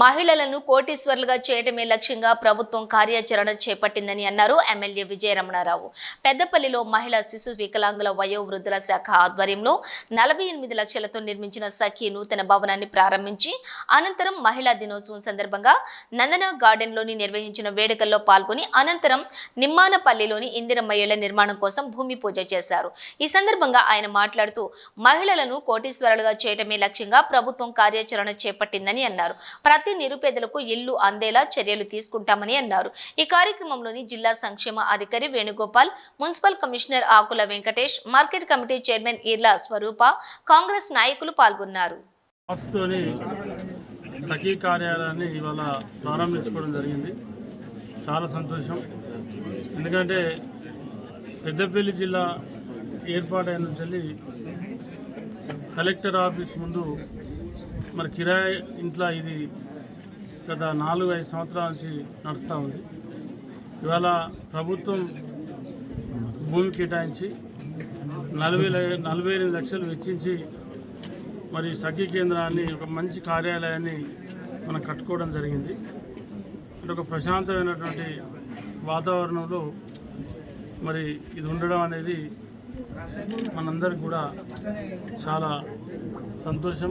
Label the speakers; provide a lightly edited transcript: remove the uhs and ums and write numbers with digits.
Speaker 1: మహిళలను కోటీశ్వర్లుగా చేయడమే లక్ష్యంగా ప్రభుత్వం కార్యాచరణ చేపట్టిందని అన్నారు ఎమ్మెల్యే విజయరమణారావు. పెద్దపల్లిలో మహిళా శిశు వికలాంగుల వయోవృద్ధుల శాఖ ఆధ్వర్యంలో 48 లక్షలతో నిర్మించిన సఖీ నూతన భవనాన్ని ప్రారంభించి అనంతరం మహిళా దినోత్సవం సందర్భంగా నందన గార్డెన్లోని నిర్వహించిన వేడుకల్లో పాల్గొని అనంతరం నిమ్మానపల్లిలోని ఇందిరమ్మ ఇళ్ల నిర్మాణం కోసం భూమి పూజ చేశారు. ఈ సందర్భంగా ఆయన మాట్లాడుతూ మహిళలను కోటీశ్వరులుగా చేయడమే లక్ష్యంగా ప్రభుత్వం కార్యాచరణ చేపట్టిందని అన్నారు. ప్రతి నిరుపేదలకు ఇల్లు అందేలా చర్యలు తీసుకుంటామని అన్నారు. ఈ కార్యక్రమంలోని జిల్లా సంక్షేమ అధికారి Venugopal, municipal commissioner Akula Venkatesh, market committee chairman Eerla Swaroopa, Congress నాయకులు పాల్గొన్నారు.
Speaker 2: సఖీ కార్యాలయాన్ని ఇవాళ ప్రారంభించుకోవడం జరిగింది. చాలా సంతోషం. ఎందుకంటే పెద్దపల్లి జిల్లా ఏర్పాటైన నుంచి కలెక్టర్ ఆఫీస్ ముందు మరి కిరాయి ఇంట్లో ఇది గత 4-5 సంవత్సరాల నుంచి నడుస్తూ ఉంది. ఇవాళ ప్రభుత్వం భూమి కేటాయించి 48 లక్షలు వెచ్చించి మరి సఖీ కేంద్రాన్ని ఒక మంచి కార్యాలయాన్ని మనం కట్టుకోవడం జరిగింది. అంటే ఒక ప్రశాంతమైనటువంటి వాతావరణంలో మరి ఇది ఉండడం అనేది మనందరికి కూడా చాలా సంతోషం.